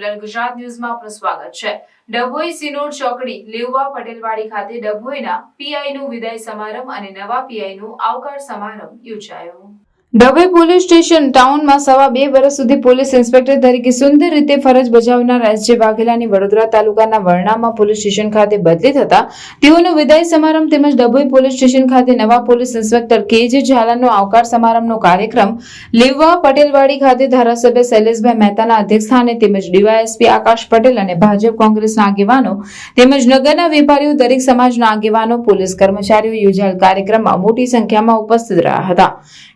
Regular Gujarat ન્યૂઝમાં આપનું સ્વાગત છે। ડભોઈ સિનોડ ચોકડી લેઉવા પટેલવાડી ખાતે ડભોઈના પીઆઈનું વિદાય સમારંભ અને નવા પીઆઈનું આવકાર સમારંભ યોજાયો। ડભોઈ પોલીસ સ્ટેશન ટાઉનમાં સવા 2 વર્ષ સુધી પોલીસ ઇન્સ્પેક્ટર તરીકે સુંદર રીતે ફરજ બજાવનાર એસ.જે. વાઘેલાની વડોદરા તાલુકાના વરણામા પોલીસ સ્ટેશન ખાતે બદલી થતા તેઓનો વિદાય સમારંભ તેમજ ડભોઈ પોલીસ સ્ટેશન ખાતે નવા પોલીસ ઇન્સ્પેક્ટર કે.જે. ઝાલાનો આવકાર સમારંભનો કાર્યક્રમ લેઉવા પટેલવાડી ખાતે ધારાસભ્ય શૈલેષભાઈ મહેતાના અધ્યક્ષસ્થાને તેમજ ડીવાયએસપી આકાશ પટેલ અને ભાજપ કોંગ્રેસના આગેવાનો તેમજ નગરના વેપારીઓ દરેક સમાજના આગેવાનો પોલીસ કર્મચારીઓ યોજાયેલ કાર્યક્રમમાં મોટી સંખ્યામાં ઉપસ્થિત રહ્યા હતા।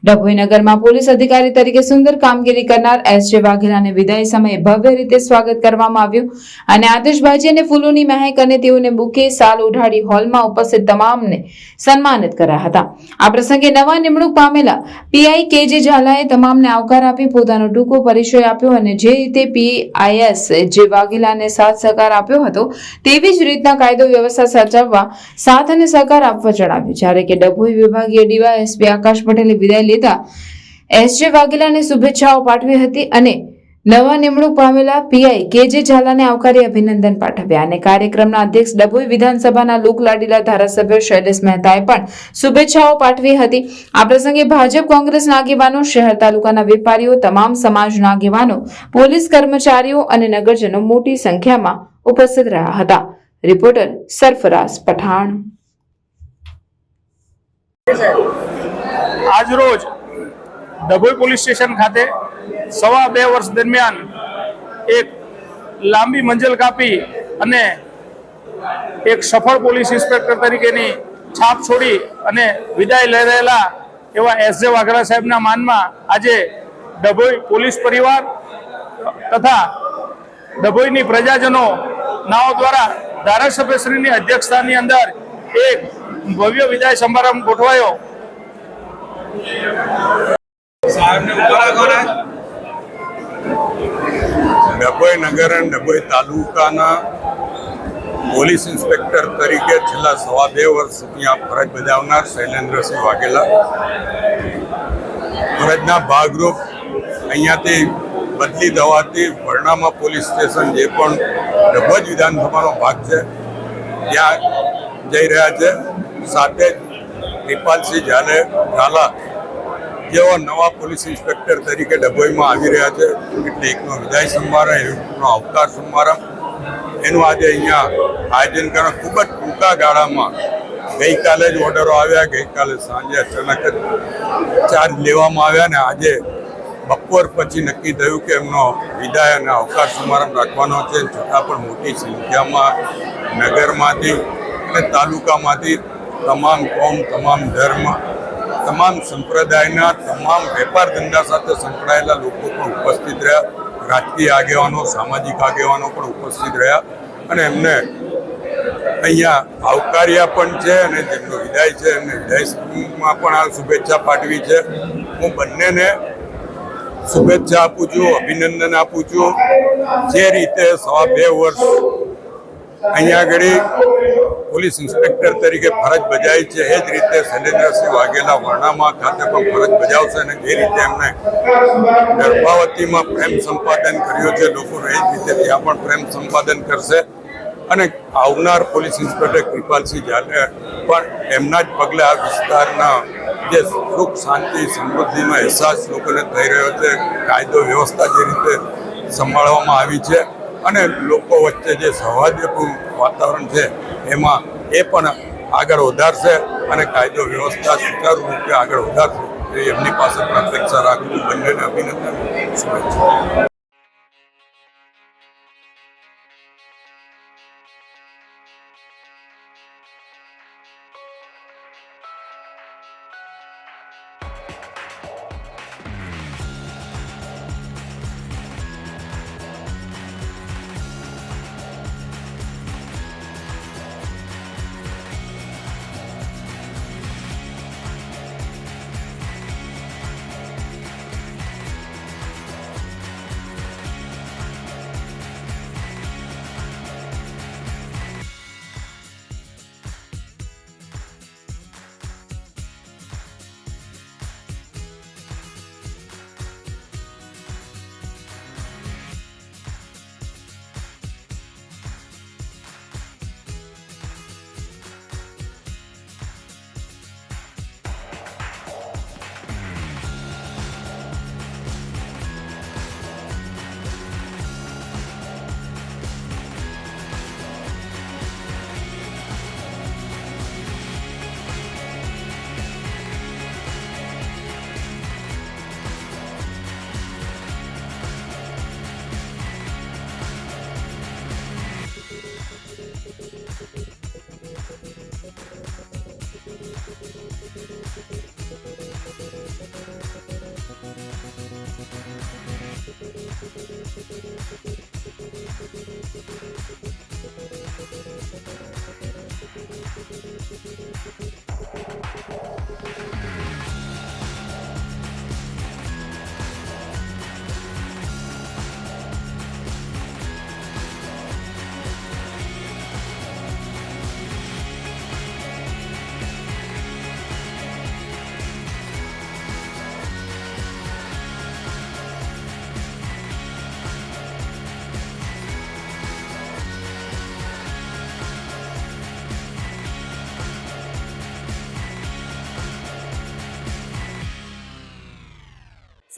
ડભોઈ નગરમાં પોલીસ અધિકારી તરીકે સુંદર કામગીરી કરનાર એસ.જે. વાઘેલાને વિદાય સમયે ભવ્ય રીતે સ્વાગત કરવામાં આવ્યું અને આતિશબાજી અને ફૂલોની મહેક અને તેઓને બુકે સાલ ઓઢાડી હોલમાં ઉપસ્થિત તમામને સન્માનિત કર્યા હતા। આ પ્રસંગે નવા નિમણૂક પામેલા પીઆઈ કે.જે. ઝાલાએ તમામને આવકાર આપી પોતાનો ટૂંકો પરિચય આપ્યો અને જે રીતે પીઆઈએસ જે વાઘેલાને સાથ સહકાર આપ્યો હતો તેવી જ રીતના કાયદો વ્યવસ્થા સાચવવા સાથ અને સહકાર આપવા જણાવ્યું। જ્યારે કે ડભોઈ વિભાગીય ડીવાયએસપી આકાશ પટેલે વિદાય લેતા એસ.જે. વાઘેલાને શુભેચ્છાઓ પાઠવી હતી અને નવા નિમણૂક પામેલા પીઆઈ કે.જે. ઝાલાને આવકારી અભિનંદન પાઠવ્યા અને કાર્યક્રમના અધ્યક્ષ ડભોઈ વિધાનસભાના લોકલાડીલા ધારાસભ્ય શૈલેષ મહેતાએ પણ શુભેચ્છાઓ પાઠવી હતી। આ પ્રસંગે ભાજપ કોંગ્રેસના આગેવાનો શહેર તાલુકાના વેપારીઓ તમામ સમાજના આગેવાનો પોલીસ કર્મચારીઓ અને નગરજનો મોટી સંખ્યામાં ઉપસ્થિત રહ્યા હતા। રિપોર્ટર સરફરાઝ પઠાણ। આજ રોજ ડભોઈ પોલીસ સ્ટેશન ખાતે સવા 2 વર્ષ દરમિયાન એક લાંબી મંજિલ કાપી અને એક સફળ પોલીસ ઇન્સ્પેક્ટર તરીકેની છાપ છોડી અને વિદાય લઈ રહેલા એવા એસ.જે. વાઘેલા સાહેબના માનમાં આજે ડભોઈ પોલીસ પરિવાર તથા ડભોઈની પ્રજાજનો નાઓ દ્વારા ધારાસભ્યશ્રીની અધ્યક્ષતાની અંદર એક ભવ્ય વિદાય સમારંભ ગોઠવાયો। ડભોઈ નગર અને ડભોઈ તાલુકાના પોલીસ ઇન્સ્પેક્ટર તરીકે છેલ્લા સવા 2 વર્ષ સુધી ફરજ બજાવનાર શૈલેન્દ્રસિંહ વાઘેલા ફરજના ભાગરૂપ અહીંયાથી બદલી થવાથી વરણામા પોલીસ સ્ટેશન જે પણ ડભોઈ વિધાનસભાનો ભાગ છે ત્યાં જઈ રહ્યા છે। સાથે જ કૃપાલસિંહ ઝાલા જેઓ નવા પોલીસ ઇન્સ્પેક્ટર તરીકે ડભોઈમાં આવી રહ્યા છે એટલે એકનો વિદાય સમારંભ એકનો આવકાર સમારંભ એનું આજે અહીંયા આયોજન કરવા ખૂબ જ ટૂંકા ગાળામાં ગઈકાલે જ ઓર્ડરો આવ્યા। ગઈકાલે સાંજે અચાનક જ ચાર્જ લેવામાં આવ્યા ને આજે બપોર પછી નક્કી થયું કે એમનો વિદાય અને આવકાર સમારંભ રાખવાનો છે। છતાં પણ મોટી સંખ્યામાં નગરમાંથી અને તાલુકામાંથી તમામ કોમ તમામ ધર્મ તમામ સંપ્રદાયના તમામ વેપાર ધંધા સાથે સંકળાયેલા લોકો પણ ઉપસ્થિત રહ્યા। રાજકીય આગેવાનો સામાજિક આગેવાનો પણ ઉપસ્થિત રહ્યા અને એમને અહીંયા આવકાર્યા પણ છે અને જેમનો વિદાય છે એમને વિદાયમાં પણ આ શુભેચ્છા પાઠવી છે। હું બંનેને શુભેચ્છા આપું છું, અભિનંદન આપું છું। જે રીતે સવા 2 વર્ષ અહીંયા આગળ પોલીસ ઇન્સ્પેક્ટર તરીકે ફરજ બજાવી છે એ જ રીતે શૈલેન્દ્રસિંહ વાઘેલા વરણામા ખાતે પણ ફરજ બજાવશે અને જે રીતે એમણે ગર્ભાવતીમાં પ્રેમ સંપાદન કર્યો છે લોકોને એ જ રીતે ત્યાં પણ પ્રેમ સંપાદન કરશે અને આવનાર પોલીસ ઇન્સ્પેક્ટર કૃપાલસિંહ ઝાલે પણ એમના જ પગલે આ વિસ્તારના જે સુખ શાંતિ સમૃદ્ધિનો અહેસાસ લોકોને થઈ રહ્યો છે, કાયદો વ્યવસ્થા જે રીતે સંભાળવામાં આવી છે અને લોકો વચ્ચે જે સૌહાર્દપૂર્ણ વાતાવરણ છે એમાં એ પણ આગળ વધારશે અને કાયદો વ્યવસ્થા સુચારુ રૂપે આગળ વધારશે એમની પાસે પણ અપેક્ષા રાખું છું। બંનેને અભિનંદન, શુભેચ્છા।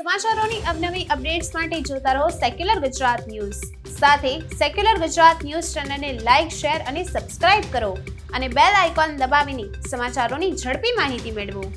સમાચારોની અવનવી અપડેટ્સ માટે જોતા રહો સેક્યુલર ગુજરાત ન્યૂઝ. સાથે સેક્યુલર ગુજરાત ન્યૂઝ ચેનલને લાઇક, શેર અને સબસ્ક્રાઇબ કરો અને બેલ આઇકોન દબાવીને સમાચારોની ઝડપી માહિતી મેળવો.